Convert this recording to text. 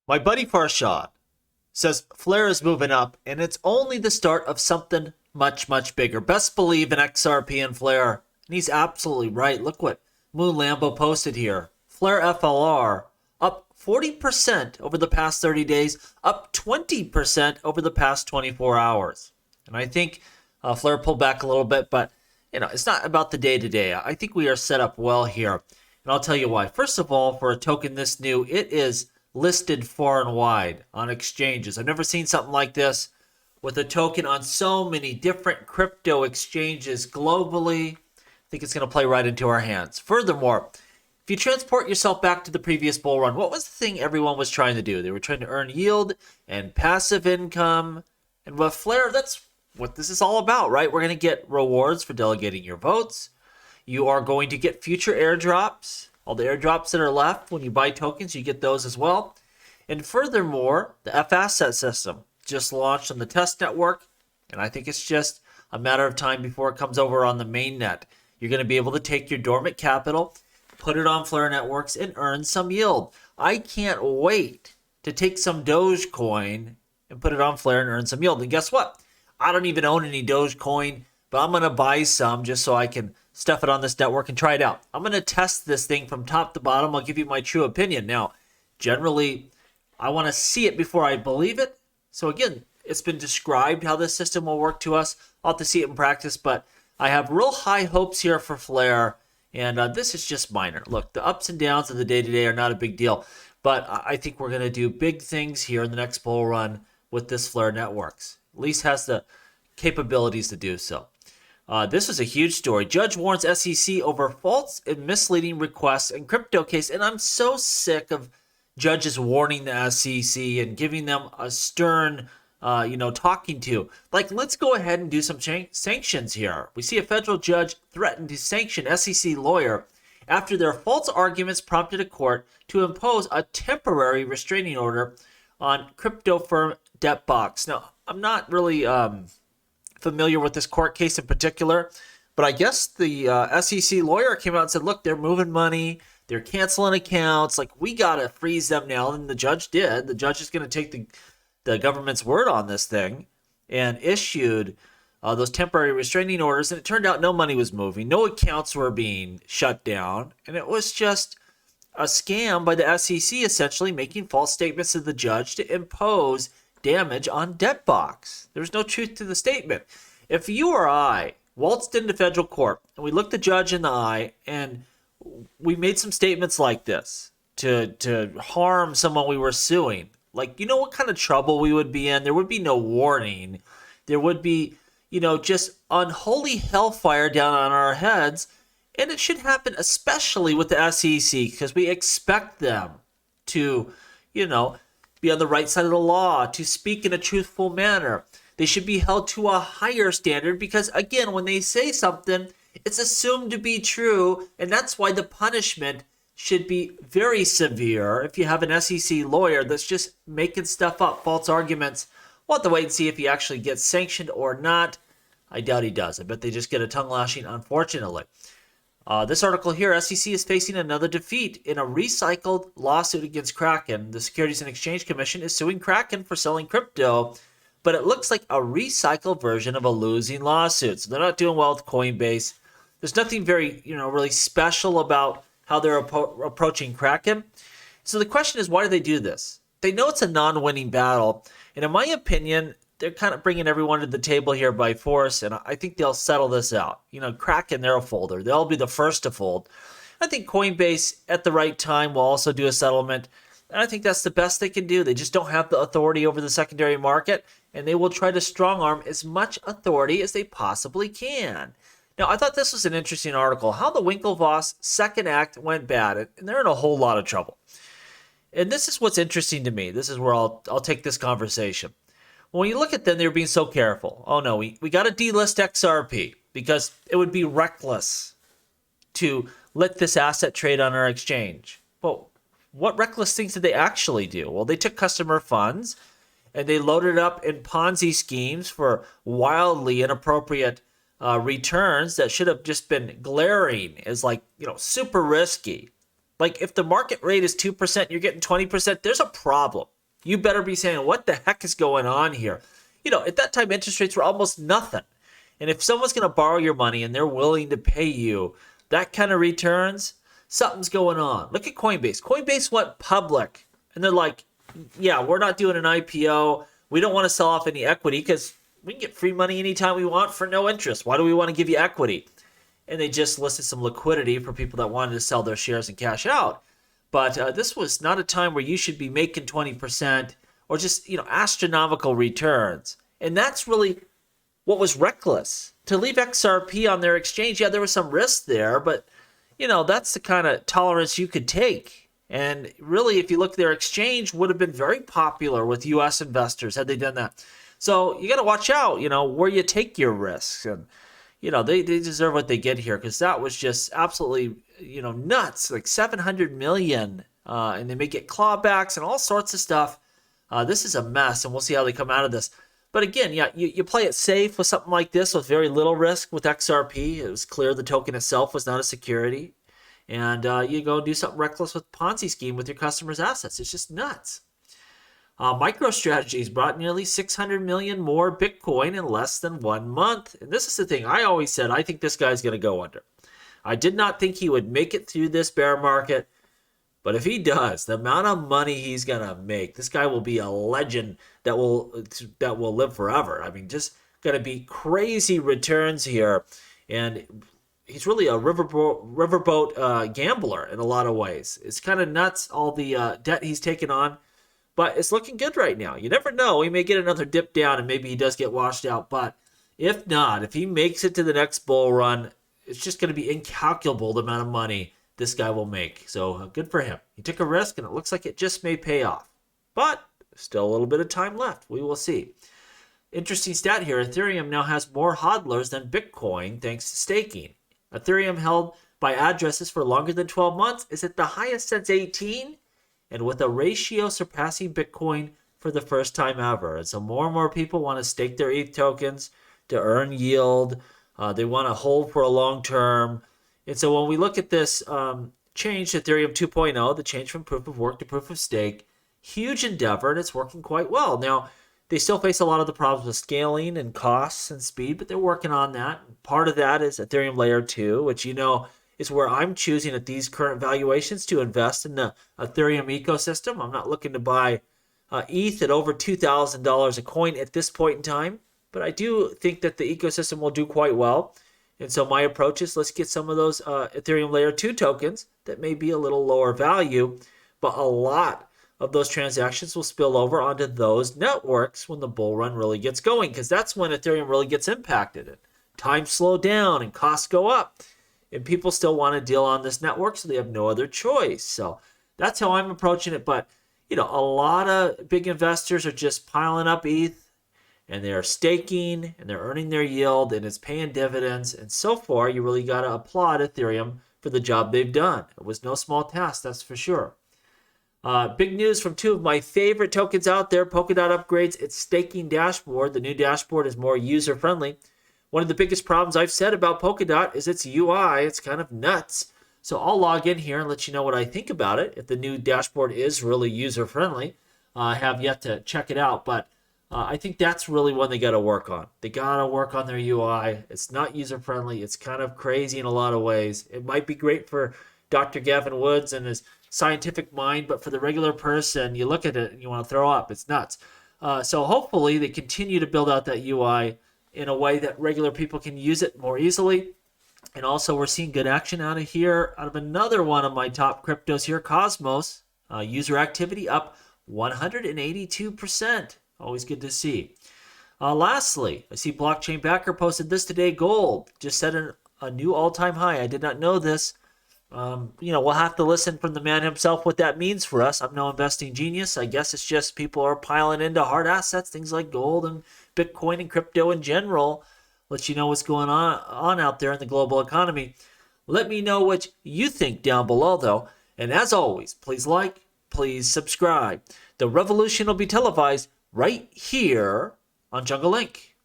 My buddy Farshad says FLR is moving up, and it's only the start of something much, much bigger. Best believe in XRP and FLR. And he's absolutely right. Look what Moon Lambo posted here. FLR FLR up 40% over the past 30 days, up 20% over the past 24 hours. And I think FLR pulled back a little bit, but it's not about the day to day. I think we are set up well here. And I'll tell you why. First of all, for a token this new, it is listed far and wide on exchanges. I've never seen something like this with a token on so many different crypto exchanges globally. I think it's going to play right into our hands. Furthermore, if you transport yourself back to the previous bull run, what was the thing everyone was trying to do? They were trying to earn yield and passive income. And with FLR, that's what this is all about, right? We're going to get rewards for delegating your votes. You are going to get future airdrops. All the airdrops that are left when you buy tokens, you get those as well. And furthermore, the FAsset system just launched on the test network, and I think it's just a matter of time before it comes over on the mainnet. You're going to be able to take your dormant capital, put it on FLR networks, and earn some yield. I can't wait to take some Dogecoin and put it on FLR and earn some yield. And guess what? I don't even own any Dogecoin, but I'm going to buy some just so I can stuff it on this network and try it out. I'm going to test this thing from top to bottom. I'll give you my true opinion. Now, generally, I want to see it before I believe it. So again, it's been described how this system will work to us. I'll have to see it in practice, but I have real high hopes here for FLR, and this is just minor. Look, the ups and downs of the day-to-day are not a big deal, but I think we're going to do big things here in the next bull run with this FLR networks. At least has the capabilities to do so. This is a huge story. Judge warns SEC over false and misleading requests in crypto case. And I'm so sick of judges warning the SEC and giving them a stern, talking to. Like, let's go ahead and do some sanctions here. We see a federal judge threaten to sanction SEC lawyer after their false arguments prompted a court to impose a temporary restraining order on crypto firm Debtbox. Now, I'm not really familiar with this court case in particular, but I guess the SEC lawyer came out and said, look, they're moving money, they're canceling accounts, like, we gotta freeze them now. And the judge did. The judge is going to take the government's word on this thing and issued those temporary restraining orders, and it turned out no money was moving, no accounts were being shut down, and it was just a scam by the SEC, essentially making false statements to the judge to impose damage on Debtbox. There's no truth to the statement. If you or I waltzed into federal court and we looked the judge in the eye and we made some statements like this to harm someone we were suing, like, you know what kind of trouble we would be in? There would be no warning. There would be, just unholy hellfire down on our heads. And it should happen especially with the SEC because we expect them to, be on the right side of the law, to speak in a truthful manner. They should be held to a higher standard because, again, when they say something, it's assumed to be true, and that's why the punishment should be very severe. If you have an SEC lawyer that's just making stuff up, false arguments, we'll have to wait and see if he actually gets sanctioned or not. I doubt he does. I bet they just get a tongue lashing, unfortunately. This article here, SEC is facing another defeat in a recycled lawsuit against Kraken. The Securities and Exchange Commission is suing Kraken for selling crypto, but it looks like a recycled version of a losing lawsuit. So they're not doing well with Coinbase. There's nothing very, really special about how they're approaching Kraken. So the question is, why do they do this? They know it's a non-winning battle, and in my opinion, they're kind of bringing everyone to the table here by force, and I think they'll settle this out. Kraken, they're a folder. They'll be the first to fold. I think Coinbase, at the right time, will also do a settlement, and I think that's the best they can do. They just don't have the authority over the secondary market, and they will try to strong-arm as much authority as they possibly can. Now, I thought this was an interesting article, how the Winklevoss second act went bad, and they're in a whole lot of trouble. And this is what's interesting to me. This is where I'll take this conversation. When you look at them, they're being so careful. Oh no, we got to delist XRP because it would be reckless to let this asset trade on our exchange. Well, what reckless things did they actually do? Well, they took customer funds and they loaded up in Ponzi schemes for wildly inappropriate returns that should have just been glaring as super risky. Like if the market rate is 2%, you're getting 20%, there's a problem. you better be saying, what the heck is going on here? At that time, interest rates were almost nothing. And if someone's going to borrow your money and they're willing to pay you that kind of returns, something's going on. Look at Coinbase. Coinbase went public, and they're like, yeah, we're not doing an IPO. We don't want to sell off any equity because we can get free money anytime we want for no interest. Why do we want to give you equity? And they just listed some liquidity for people that wanted to sell their shares and cash out. But this was not a time where you should be making 20% or just, astronomical returns. And that's really what was reckless. To leave XRP on their exchange, yeah, there was some risk there, but, that's the kind of tolerance you could take. And really, if you look, their exchange would have been very popular with U.S. investors had they done that. So you got to watch out, where you take your risks. And, they deserve what they get here because that was just absolutely, nuts, like 700 million. And they may get clawbacks and all sorts of stuff. This is a mess, and we'll see how they come out of this. But again, yeah, you play it safe with something like this with very little risk with XRP. It was clear the token itself was not a security. And you go do something reckless with Ponzi scheme with your customers' assets. It's just nuts. MicroStrategy's brought nearly 600 million more Bitcoin in less than 1 month. And this is the thing. I always said, I think this guy's going to go under. I did not think he would make it through this bear market. But if he does, the amount of money he's going to make, this guy will be a legend that will live forever. I mean, just going to be crazy returns here. And he's really a riverboat gambler in a lot of ways. It's kind of nuts, all the debt he's taken on. But it's looking good right now. You never know. He may get another dip down and maybe he does get washed out. But if not, if he makes it to the next bull run, it's just going to be incalculable the amount of money this guy will make. So good for him. He took a risk and it looks like it just may pay off. But still a little bit of time left. We will see. Interesting stat here. Ethereum now has more hodlers than Bitcoin thanks to staking. Ethereum held by addresses for longer than 12 months is at the highest since 18, and with a ratio surpassing Bitcoin for the first time ever. And so more and more people want to stake their ETH tokens to earn yield. They want to hold for a long term. And so when we look at this change to Ethereum 2.0, the change from proof of work to proof of stake, huge endeavor, and it's working quite well. Now, they still face a lot of the problems with scaling and costs and speed, but they're working on that. Part of that is Ethereum Layer 2, which is where I'm choosing at these current valuations to invest in the Ethereum ecosystem. I'm not looking to buy ETH at over $2,000 a coin at this point in time, but I do think that the ecosystem will do quite well. And so my approach is let's get some of those Ethereum Layer 2 tokens that may be a little lower value, but a lot of those transactions will spill over onto those networks when the bull run really gets going, because that's when Ethereum really gets impacted. And times slow down and costs go up. And people still want to deal on this network, so they have no other choice. So that's how I'm approaching it. But, a lot of big investors are just piling up ETH, and they're staking, and they're earning their yield, and it's paying dividends. And so far, you really got to applaud Ethereum for the job they've done. It was no small task, that's for sure. Big news from two of my favorite tokens out there. Polkadot upgrades its staking dashboard. The new dashboard is more user-friendly. One of the biggest problems I've said about Polkadot is its UI. It's kind of nuts. So I'll log in here and let you know what I think about it. If the new dashboard is really user-friendly, I have yet to check it out. But I think that's really one they got to work on. They got to work on their UI. It's not user-friendly. It's kind of crazy in a lot of ways. It might be great for Dr. Gavin Woods and his scientific mind, but for the regular person, you look at it and you want to throw up. It's nuts. So hopefully they continue to build out that UI in a way that regular people can use it more easily. And also we're seeing good action out of another one of my top cryptos here, Cosmos. User activity up 182%. Always good to see. Lastly, I see Blockchain Backer posted this today. Gold just set a new all-time high. I did not know this. We'll have to listen from the man himself what that means for us. I'm no investing genius. I guess it's just people are piling into hard assets, things like gold and Bitcoin and crypto in general. Let you know what's going on out there in the global economy. Let me know what you think down below, though. And as always, please like, please subscribe. The revolution will be televised right here on Jungle Link.